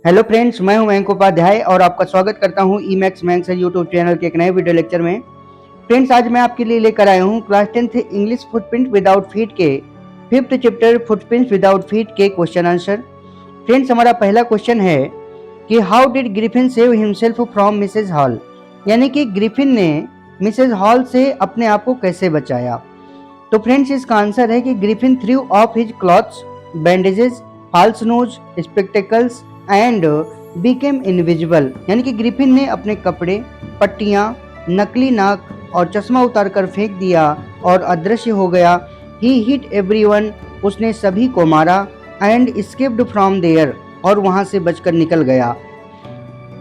Hello friends, मैं हूं मयंक उपाध्याय और आपका स्वागत करता हूं ई मैक्स मैंक्स यूट्यूब चैनल के एक नए वीडियो लेक्चर में। फ्रेंड्स, आज मैं आपके लिए लेकर आया हूं class 10th English footprint without feet के 5th chapter footprint without feet के क्वेश्चन आंसर। फ्रेंड्स, हमारा पहला क्वेश्चन है कि how did Griffin save himself from Mrs Hall, यानी कि ग्रिफिन ने मिसेज हॉल से अपने आप को कैसे बचाया। तो फ्रेंड्स, इसका आंसर है कि Griffin threw off his clothes, bandages, false nose, spectacles and became invisible, यानी कि ग्रिफिन ने अपने कपड़े, पट्टियां, नकली नाक और चश्मा उतारकर फेंक दिया और अदृश्य हो गया। ही हिट एवरीवन, उसने सभी को मारा। एंड एस्केप्ड फ्रॉम देयर, और वहां से बचकर निकल गया।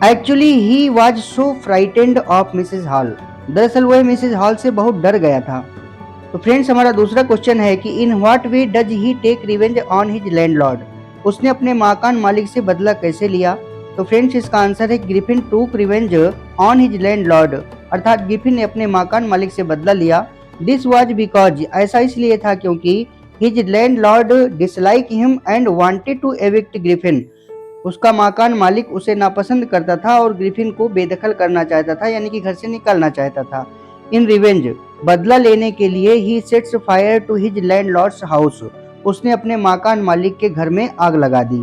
Actually he was so frightened of Mrs Hall, दरअसल वह मिसेज हॉल से बहुत डर गया था। तो फ्रेंड्स, हमारा दूसरा क्वेश्चन है कि in what way does he take revenge on his landlord, उसने अपने मकान मालिक से बदला कैसे लिया। तो फ्रेंड्स, इसका आंसर है ग्रिफिन टूक रिवेंज ऑन हिज लैंडलॉर्ड, अर्थात ग्रिफिन ने अपने मकान मालिक से बदला लिया। दिस वाज बिकॉज, ऐसा इसलिए था क्योंकि his landlord dislike him and wanted to evict Griffin, उसका मकान मालिक उसे नापसंद करता था और ग्रिफिन को बेदखल करना चाहता था, यानी कि घर से निकालना चाहता था। इन रिवेंज, बदला लेने के लिए he sets fire to his landlord's house, उसने अपने मकान मालिक के घर में आग लगा दी।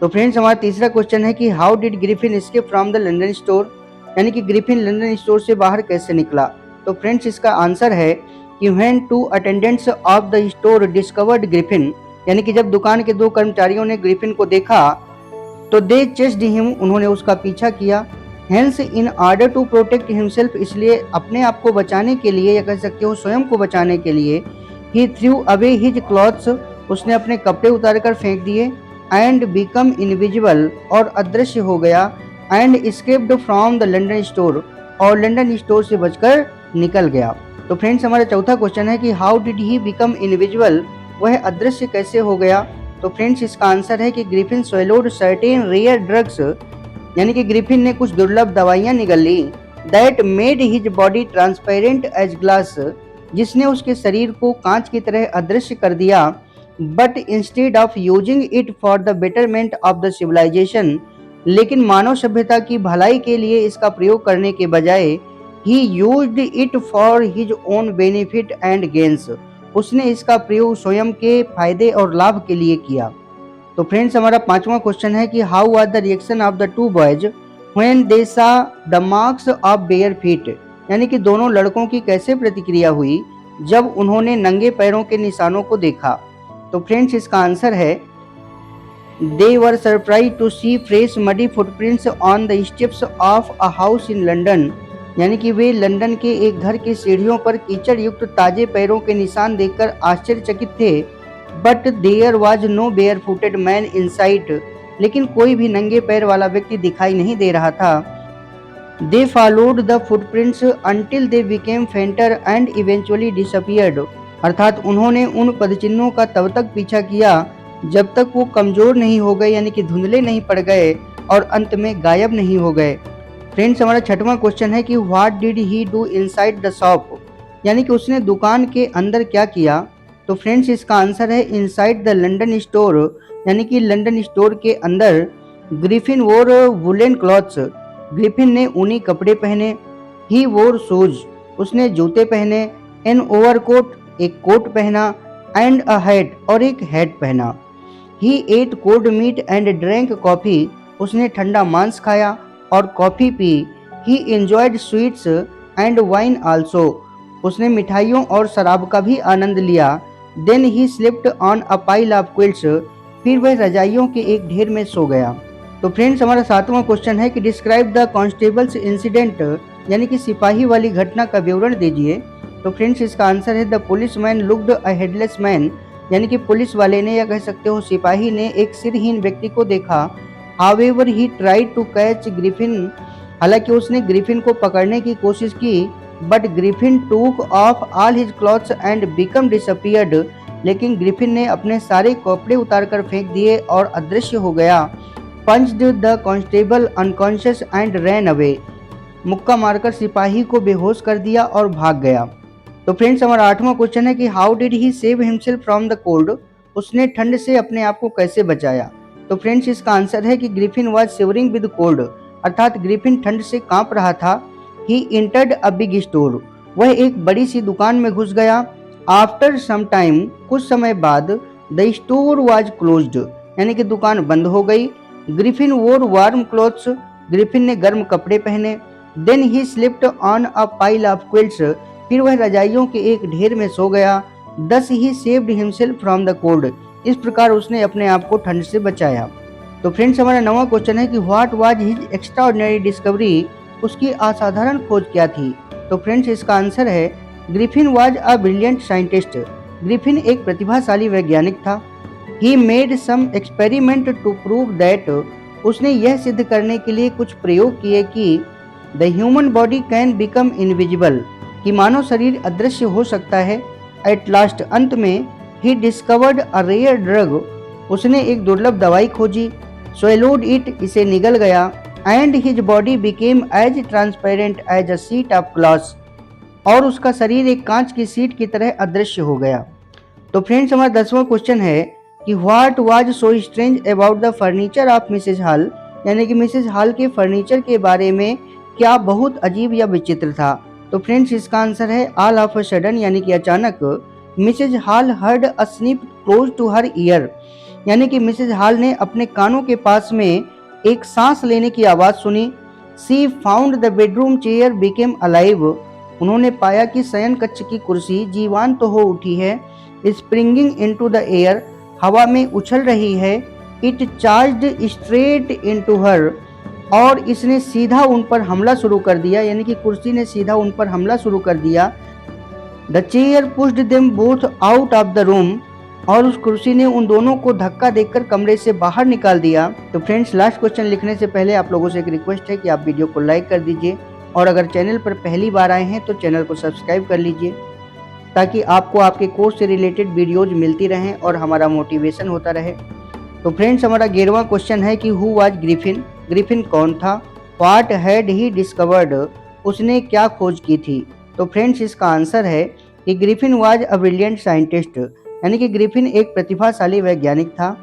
तो फ्रेंड्स, हमारा तीसरा क्वेश्चन है कि how did Griffin escape from the London store, यानी कि ग्रिफिन लंदन स्टोर से बाहर कैसे निकला। तो फ्रेंड्स, इसका आंसर है कि when two attendants of the store discovered Griffin, यानी कि जब दुकान के दो कर्मचारियों ने ग्रिफिन को देखा तो दे चेस्ड हिम, उन्होंने उसका पीछा किया। Hence in order to protect himself, इसलिए अपने आप को बचाने के लिए, या कह सकते हो स्वयं को बचाने के लिए, ही थ्रू अवे हिज क्लॉथ्स, उसने अपने कपड़े उतार कर फेंक दिए। एंड बिकम इनविजिबल, और अदृश्य हो गया। And escaped from the London store, और लंदन स्टोर से बचकर निकल गया। तो फ्रेंड्स, हमारा चौथा क्वेश्चन है कि how did he become invisible, वह अदृश्य कैसे हो गया। तो फ्रेंड्स, इसका आंसर है कि Griffin swallowed certain rare drugs, यानी कि ग्रिफिन ने कुछ दुर्लभ दवाइयां निगल ली। That made his body transparent as glass, जिसने उसके शरीर को कांच की तरह अदृश्य कर दिया। But instead of using it for the betterment of the civilization, लेकिन मानव सभ्यता की भलाई के लिए इसका प्रयोग करने के बजाय ही used it for his own benefit and gains, उसने इसका प्रयोग स्वयं के फायदे और लाभ के लिए किया। तो फ्रेंड्स, हमारा पांचवा क्वेश्चन है कि how was the reaction of the two boys when they saw the marks of bare feet, यानी कि दोनों लड़कों की कैसे प्रतिक्रिया हुई जब उन्होंने नंगे पैरों के निशानों को देखा। तो फ्रेंड्स, इसका आंसर है they were surprised to see fresh muddy footprints on the steps of a house in London, यानी कि वे लंदन के एक घर की सीढ़ियों पर कीचड़ युक्त ताजे पैरों के निशान देखकर आश्चर्यचकित थे। But there was no barefooted man in sight, लेकिन कोई भी नंगे पैर वाला व्यक्ति दिखाई नहीं दे रहा था। They followed the footprints until they became फेंटर and eventually disappeared, अर्थात उन्होंने उन पदचिन्हों का तब तक पीछा किया जब तक वो कमजोर नहीं हो गए, यानी कि धुंधले नहीं पड़ गए और अंत में गायब नहीं हो गए। फ्रेंड्स, हमारा छठवां क्वेश्चन है कि what did he do inside the shop, यानी कि उसने दुकान के अंदर क्या किया। तो फ्रेंड्स, इसका आंसर है इनसाइड द लंदन स्टोर, यानी कि लंदन स्टोर के अंदर ग्रिफिन वोर वुलन क्लॉथ्स, ग्रिफिन ने ऊनी कपड़े पहने। ही वोर शूज, उसने जूते पहने। एन ओवरकोट, एक कोट पहना। एंड अ हैट, और एक हैट पहना। He ate cold meat and drank coffee, उसने ठंडा मांस खाया और कॉफी पी। He enjoyed sweets and wine also, उसने मिठाइयों और शराब का भी आनंद लिया। Then he slipped on a pile of quilts, फिर वह रजाइयों के एक ढेर में सो गया। तो फ्रेंड्स, हमारा सातवां क्वेश्चन है कि डिस्क्राइब द कॉन्स्टेबल्स इंसिडेंट, यानी कि सिपाही वाली घटना का विवरण दीजिए। तो फ्रेंड्स, इसका आंसर है the police man looked a headless man, यानी कि पुलिस वाले ने, या कह सकते हो सिपाही ने, एक सिरहीन व्यक्ति को देखा। However he tried to catch Griffin, हालांकि उसने ग्रिफिन को पकड़ने की कोशिश की। But Griffin took off all his clothes and become disappeared, लेकिन ग्रिफिन ने अपने सारे कपड़े उतारकर फेंक दिए और अदृश्य हो गया। Punched the constable unconscious and ran away, मुक्का मारकर सिपाही को बेहोश कर दिया और भाग गया। तो फ्रेंड्स, हमारा आठवां क्वेश्चन है कि how did he save himself from the cold, उसने ठंड से अपने आप को कैसे बचाया। तो फ्रेंड्स इसका आंसर है कि Griffin was shivering with cold, अर्थात ग्रिफिन ठंड से कांप रहा था। ही इंटर्ड अ बिग स्टोर, वह एक बड़ी सी दुकान में घुस गया। आफ्टर सम टाइम, कुछ समय बाद, द स्टोर वाज क्लोज्ड, यानी कि दुकान बंद हो गई। ग्रिफिन वोर वार्म क्लोथ्स, ग्रिफिन ने गर्म कपड़े पहने। Then he slipped on a pile of quilts, फिर वह रजाइयों के एक ढेर में सो गया। Thus he saved himself from the cold, इस प्रकार उसने अपने आप को ठंड से बचाया। तो फ्रेंड्स हमारा नवा क्वेश्चन है कि what was his extraordinary discovery, उसकी असाधारण खोज क्या थी। तो फ्रेंड्स इसका आंसर है Griffin was a brilliant scientist, Griffin एक प्रतिभाशाली वैज्ञानिक था। He made some experiment to prove that, उसने यह सिद्ध करने के लिए कुछ प्रयोग किए कि the human body can become invisible, कि मानव शरीर अदृश्य हो सकता है। एट लास्ट, अंत में, he discovered a rare drug, उसने एक दुर्लभ दवाई खोजी। swallowed इट, इसे निगल गया। And his body became as transparent as a sheet of glass, और उसका शरीर एक कांच की सीट की तरह अदृश्य हो गया। तो फ्रेंड्स हमारा 10वां क्वेश्चन है कि what was so strange about the furniture of Mrs Hall, यानी कि मिसेज हॉल के फर्नीचर के बारे में क्या बहुत अजीब या विचित्र था। तो फ्रेंड्स इसका आंसर है ऑल ऑफ अ सडन, यानी कि अचानक, Mrs Hall heard a snip close to her ear, यानी कि मिसेज हॉल ने अपने कानों के पास में एक सांस लेने की आवाज सुनी। She found the bedroom chair became alive, उन्होंने पाया कि शयन कक्ष की कुर्सी जीवांत तो हो उठी है। स्प्रिंगिंग इनटू द एयर, हवा में उछल रही है। इट चार्ज्ड स्ट्रेट इनटू हर, और इसने सीधा उन पर हमला शुरू कर दिया, यानी कि कुर्सी ने सीधा उन पर हमला शुरू कर दिया। The chair pushed them both out of the room, और उस कुर्सी ने उन दोनों को धक्का देकर कमरे से बाहर निकाल दिया। तो फ्रेंड्स लास्ट क्वेश्चन लिखने से पहले आप लोगों से एक रिक्वेस्ट है कि आप वीडियो को लाइक कर दीजिए, और अगर चैनल पर पहली बार आए हैं तो चैनल को सब्सक्राइब कर लीजिए, ताकि आपको आपके कोर्स से रिलेटेड वीडियोज मिलती रहें और हमारा मोटिवेशन होता रहे। तो फ्रेंड्स हमारा 11वां क्वेश्चन है कि हु वाज ग्रिफिन, ग्रिफिन कौन था। व्हाट हैड ही डिस्कवर्ड, उसने क्या खोज की थी। तो फ्रेंड्स इसका आंसर है कि Griffin was a brilliant scientist, यानी कि ग्रिफिन एक प्रतिभाशाली वैज्ञानिक था।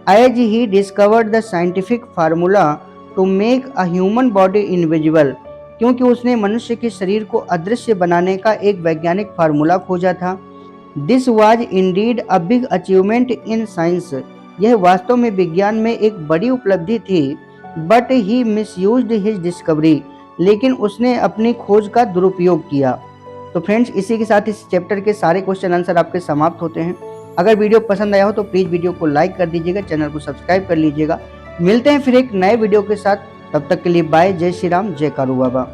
As he discovered the scientific formula to make a human body invisible, क्योंकि उसने मनुष्य के शरीर को अदृश्य बनाने का एक वैज्ञानिक फार्मूला खोजा था। This was indeed a big achievement in science, यह वास्तव में विज्ञान में एक बड़ी उपलब्धि थी। But he misused his discovery, लेकिन उसने अपनी खोज का दुरुपयोग किया। तो फ्रेंड्स इसी के साथ इस चैप्टर के सारे क्वेश्चन आंसर आपके समाप्त होते हैं। अगर वीडियो पसंद आया हो तो प्लीज़ वीडियो को लाइक कर दीजिएगा, चैनल को सब्सक्राइब कर लीजिएगा। मिलते हैं फिर एक नए वीडियो के साथ, तब तक के लिए बाय। जय श्री राम, जय कारू बाबा।